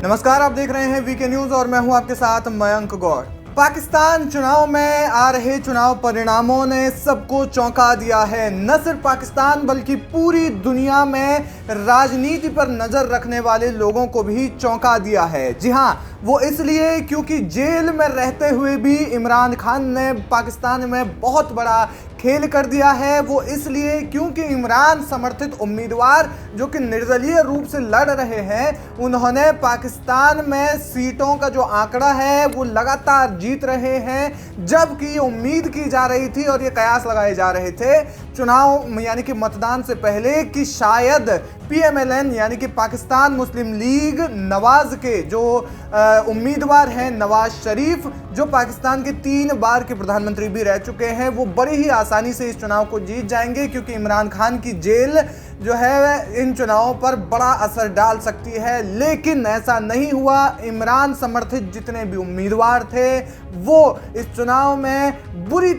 नमस्कार, आप देख रहे हैं वीके न्यूज और मैं हूं आपके साथ मयंक गौड़। पाकिस्तान चुनाव में आ रहे चुनाव परिणामों ने सबको चौंका दिया है। न सिर्फ पाकिस्तान बल्कि पूरी दुनिया में राजनीति पर नजर रखने वाले लोगों को भी चौंका दिया है। जी हां, वो इसलिए क्योंकि जेल में रहते हुए भी इमरान खान ने पाकिस्तान में बहुत बड़ा खेल कर दिया है। वो इसलिए क्योंकि इमरान समर्थित उम्मीदवार जो कि निर्दलीय रूप से लड़ रहे हैं, उन्होंने पाकिस्तान में सीटों का जो आंकड़ा है वो लगातार जीत रहे हैं, जबकि उम्मीद की जा रही थी और ये कयास लगाए जा रहे थे चुनाव यानी कि मतदान से पहले कि शायद पीएमएलएन यानी कि पाकिस्तान मुस्लिम लीग नवाज के जो उम्मीदवार हैं नवाज शरीफ, जो पाकिस्तान के 3 बार के प्रधानमंत्री भी रह चुके हैं, वो बड़ी ही आसानी से इस चुनाव को जीत जाएंगे, क्योंकि इमरान खान की जेल जो है इन चुनावों पर बड़ा असर डाल सकती है। लेकिन ऐसा नहीं हुआ। इमरान समर्थित जितने भी उम्मीदवार थे वो इस चुनाव में बुरी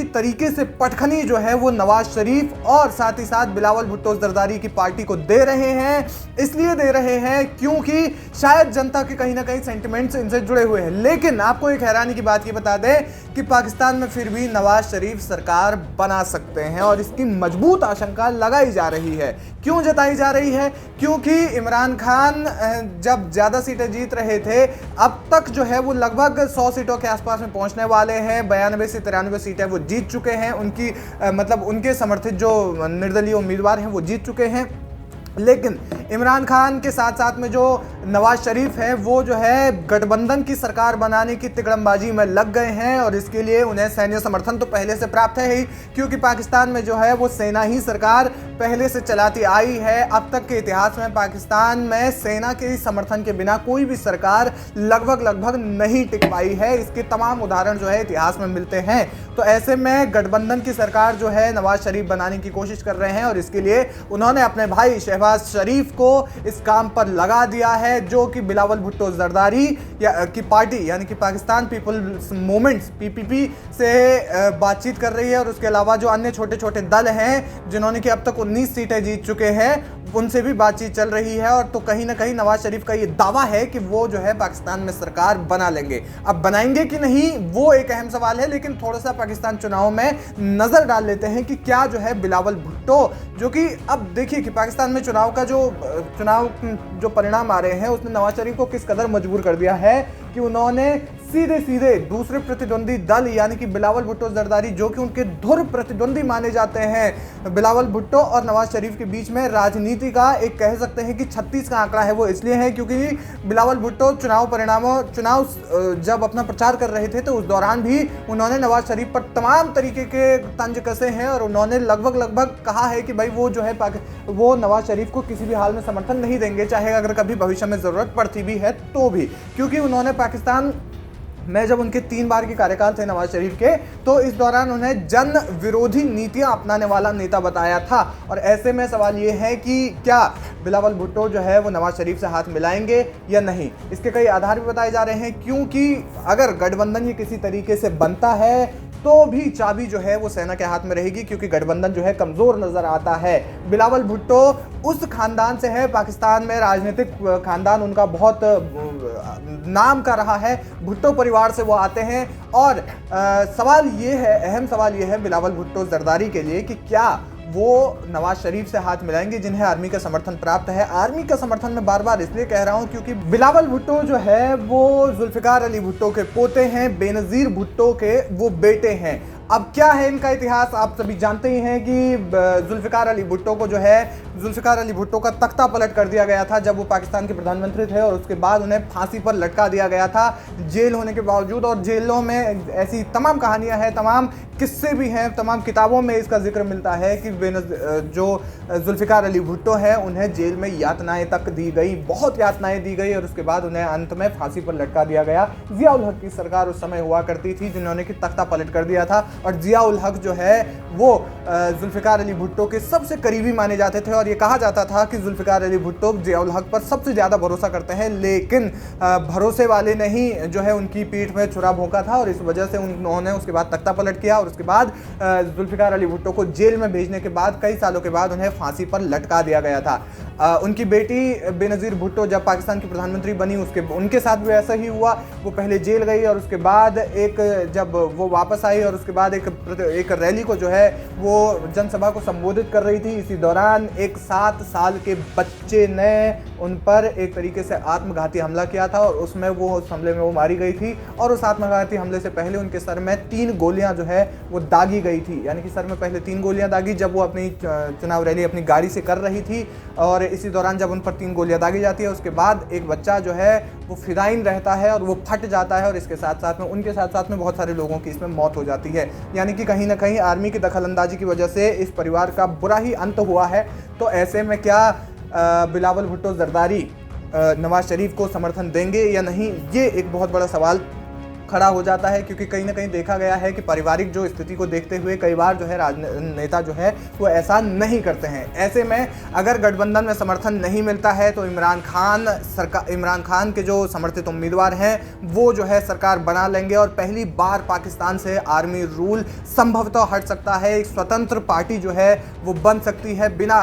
तरीके से पटखनी जो है वो नवाज शरीफ और साथ ही साथ बिलावल भुट्टो जरदारी की पार्टी को दे रहे हैं। इसलिए दे रहे हैं क्योंकि शायद जनता के कहीं ना कहीं सेंटिमेंट्स इनसे जुड़े हुए हैं। लेकिन आपको एक हैरानी की बात ये बता दें कि पाकिस्तान में फिर भी नवाज शरीफ सरकार बना सकते हैं और इसकी मजबूत आशंका लगाई जा रही है। क्यों जताई जा रही है? क्योंकि इमरान खान जब ज्यादा सीटें जीत रहे थे, अब तक जो है वो लगभग 100 सीटों के आसपास में पहुंचने वाले हैं। 92 से 93 सीटें वो जीत चुके हैं। उनकी मतलब उनके समर्थित जो निर्दलीय उम्मीदवार हैं वो जीत चुके हैं। लेकिन इमरान खान के साथ साथ में जो नवाज शरीफ है वो जो है गठबंधन की सरकार बनाने की तिकड़मबाजी में लग गए हैं और इसके लिए उन्हें सैन्य समर्थन तो पहले से प्राप्त है ही, क्योंकि पाकिस्तान में जो है वो सेना ही सरकार पहले से चलाती आई है। अब तक के इतिहास में पाकिस्तान में सेना के समर्थन के बिना कोई भी सरकार लगभग नहीं टिक पाई है। इसके तमाम उदाहरण जो है इतिहास में मिलते हैं। तो ऐसे में गठबंधन की सरकार जो है नवाज शरीफ बनाने की कोशिश कर रहे हैं और इसके लिए उन्होंने अपने भाई शहबाज शरीफ को इस काम पर लगा दिया है, जो कि बिलावल भुट्टो जरदारी की पार्टी यानी कि पाकिस्तान पीपल्स मूवमेंट्स पीपीपी से बातचीत कर रही है। और उसके अलावा जो अन्य छोटे छोटे दल हैं जिन्होंने कि अब तक 19 सीटें जीत चुके हैं, उनसे भी बातचीत चल रही है। और तो कहीं ना कहीं नवाज शरीफ का ये दावा है कि वो जो है पाकिस्तान में सरकार बना लेंगे। अब बनाएंगे कि नहीं वो एक अहम सवाल है, लेकिन थोड़ा सा पाकिस्तान चुनाव में नजर डाल लेते हैं कि क्या जो है बिलावल भुट्टो, जो कि अब देखिए कि पाकिस्तान में चुनाव जो परिणाम आ रहे हैं उसने नवाज शरीफ को किस कदर मजबूर कर दिया है कि उन्होंने सीधे दूसरे प्रतिद्वंदी दल यानी कि बिलावल भुट्टो जरदारी, जो कि उनके धुर प्रतिद्वंदी माने जाते हैं, बिलावल भुट्टो और नवाज शरीफ के बीच में राजनीति का एक कह सकते हैं कि 36 का आंकड़ा है। वो इसलिए है क्योंकि बिलावल भुट्टो चुनाव जब अपना प्रचार कर रहे थे तो उस दौरान भी उन्होंने नवाज शरीफ पर तमाम तरीके के तंज कसे हैं और उन्होंने लगभग कहा है कि भाई वो जो है वो नवाज शरीफ को किसी भी हाल में समर्थन नहीं देंगे, चाहे अगर कभी भविष्य में जरूरत पड़ती भी है तो भी, क्योंकि उन्होंने पाकिस्तान में जब उनके 3 बार के कार्यकाल थे नवाज शरीफ के, तो इस दौरान उन्हें जन विरोधी नीतियां अपनाने वाला नेता बताया था। और ऐसे में सवाल ये है कि क्या बिलावल भुट्टो जो है वो नवाज शरीफ से हाथ मिलाएंगे या नहीं। इसके कई आधार भी बताए जा रहे हैं, क्योंकि अगर गठबंधन ये किसी तरीके से बनता है तो भी चाबी जो है वो सेना के हाथ में रहेगी, क्योंकि गठबंधन जो है कमजोर नजर आता है। बिलावल भुट्टो उस खानदान से है, पाकिस्तान में राजनीतिक खानदान उनका बहुत नाम का रहा है, भुट्टो परिवार से वो आते हैं। और सवाल ये है, अहम सवाल ये है बिलावल भुट्टो जरदारी के लिए कि क्या वो नवाज शरीफ से हाथ मिलाएंगे जिन्हें आर्मी का समर्थन प्राप्त है। आर्मी का समर्थन मैं बार इसलिए कह रहा हूं क्योंकि बिलावल भुट्टो जो है वो जुल्फिकार अली भुट्टो के पोते हैं, बेनजीर भुट्टो के वो बेटे हैं। अब क्या है इनका इतिहास, आप सभी जानते ही हैं कि जुल्फिकार अली भुट्टो को जो है जुल्फिकार अली भुट्टो का तख्ता पलट कर दिया गया था जब वो पाकिस्तान के प्रधानमंत्री थे, और उसके बाद उन्हें फांसी पर लटका दिया गया था जेल होने के बावजूद। और जेलों में ऐसी तमाम कहानियां हैं, तमाम किस्से भी हैं, तमाम किताबों में इसका जिक्र मिलता है कि जो जुल्फिकार अली भुट्टो है उन्हें जेल में यातनाएं तक दी गई, बहुत यातनाएं दी गई, और उसके बाद उन्हें अंत में फांसी पर लटका दिया गया। जिया उल हक की सरकार उस समय हुआ करती थी जिन्होंने कि तख्ता पलट कर दिया था, और जिया उल हक जो है वो जुल्फिकार अली भुट्टो के सबसे करीबी माने जाते थे। और ये कहा जाता था कि जुल्फिकार अली भुट्टो जिया उल हक पर सबसे ज़्यादा भरोसा करते हैं, लेकिन भरोसे वाले ने ही जो है उनकी पीठ में छुरा भोंका था, और इस वजह से उन्होंने उसके बाद तख्ता पलट किया। और उसके बाद जुल्फिकार अली भुट्टो को जेल में भेजने के बाद कई सालों के बाद उन्हें फांसी पर लटका दिया गया था। उनकी बेटी बेनज़ीर भुट्टो जब पाकिस्तान की प्रधानमंत्री बनी उनके साथ भी ऐसा ही हुआ। वो पहले जेल गई और उसके बाद जब वो वापस आई और उसके बाद एक रैली को जो है वो जनसभा को संबोधित कर रही थी, इसी दौरान एक 7 साल के बच्चे ने उन पर एक तरीके से आत्मघाती हमला किया था और उस हमले में वो मारी गई थी। और उस आत्मघाती हमले से पहले उनके सर में 3 गोलियां जो है वो दागी गई थी, यानी कि सर में पहले 3 गोलियां दागी जब वो अपनी चुनाव रैली अपनी गाड़ी से कर रही थी। और इसी दौरान जब उन पर 3 गोलियां दागी जाती है उसके बाद एक बच्चा जो है वो फिदाइन रहता है और वो फट जाता है और इसके साथ साथ में बहुत सारे लोगों की इसमें मौत हो जाती है। यानी कि कहीं ना कहीं आर्मी की दखलंदाजी की वजह से इस परिवार का बुरा ही अंत हुआ है। तो ऐसे में क्या बिलावल भुट्टो जरदारी नवाज शरीफ को समर्थन देंगे या नहीं, ये एक बहुत बड़ा सवाल खड़ा हो जाता है, क्योंकि कहीं ना कहीं देखा गया है कि पारिवारिक जो स्थिति को देखते हुए कई बार जो है राजनेता जो है वो ऐसा नहीं करते हैं। ऐसे में अगर गठबंधन में समर्थन नहीं मिलता है तो इमरान खान के जो समर्थित उम्मीदवार हैं वो जो है सरकार बना लेंगे और पहली बार पाकिस्तान से आर्मी रूल संभवतः हट सकता है। एक स्वतंत्र पार्टी जो है वो बन सकती है बिना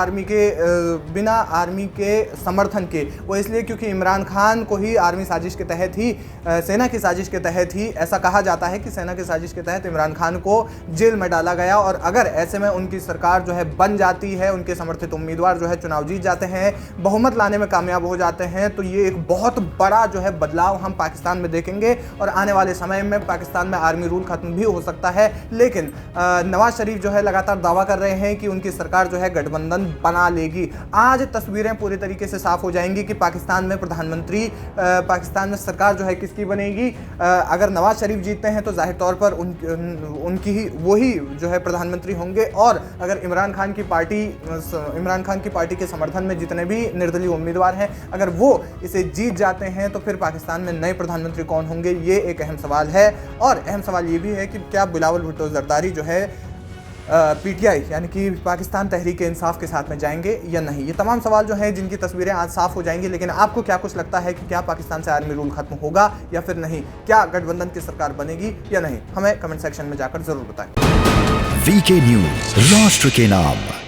आर्मी के समर्थन के। वो इसलिए क्योंकि इमरान खान को ही आर्मी साजिश के तहत ही सेना की साजिश के तहत ही ऐसा कहा जाता है कि सेना की साजिश के तहत इमरान खान को जेल में डाला गया। और अगर ऐसे में उनकी सरकार जो है बन जाती है, उनके समर्थित उम्मीदवार जो है चुनाव जीत जाते हैं, बहुमत लाने में कामयाब हो जाते हैं, तो ये एक बहुत बड़ा जो है बदलाव हम पाकिस्तान में देखेंगे और आने वाले समय में पाकिस्तान में आर्मी रूल खत्म भी हो सकता है। लेकिन नवाज शरीफ जो है लगातार दावा कर रहे हैं कि उनकी सरकार जो है गठबंधन बना लेगी। आज तस्वीरें पूरी तरीके से साफ हो जाएंगी कि पाकिस्तान में पाकिस्तान में सरकार जो है किसकी बनेगी। अगर नवाज शरीफ जीतते हैं तो जाहिर तौर पर वही जो है प्रधानमंत्री होंगे। और अगर इमरान खान की पार्टी के समर्थन में जितने भी निर्दलीय उम्मीदवार हैं अगर वो इसे जीत जाते हैं तो फिर पाकिस्तान में नए प्रधानमंत्री कौन होंगे, ये एक अहम सवाल है। और अहम सवाल ये भी है कि क्या बिलावल भुट्टो जरदारी जो है पीटीआई यानी कि पाकिस्तान तहरीक इंसाफ के साथ में जाएंगे या नहीं, ये तमाम सवाल जो हैं जिनकी तस्वीरें आज साफ हो जाएंगी। लेकिन आपको क्या कुछ लगता है कि क्या पाकिस्तान से आर्मी रूल खत्म होगा या फिर नहीं, क्या गठबंधन की सरकार बनेगी या नहीं, हमें कमेंट सेक्शन में जाकर जरूर बताएं। वीके न्यूज, राष्ट्र के नाम।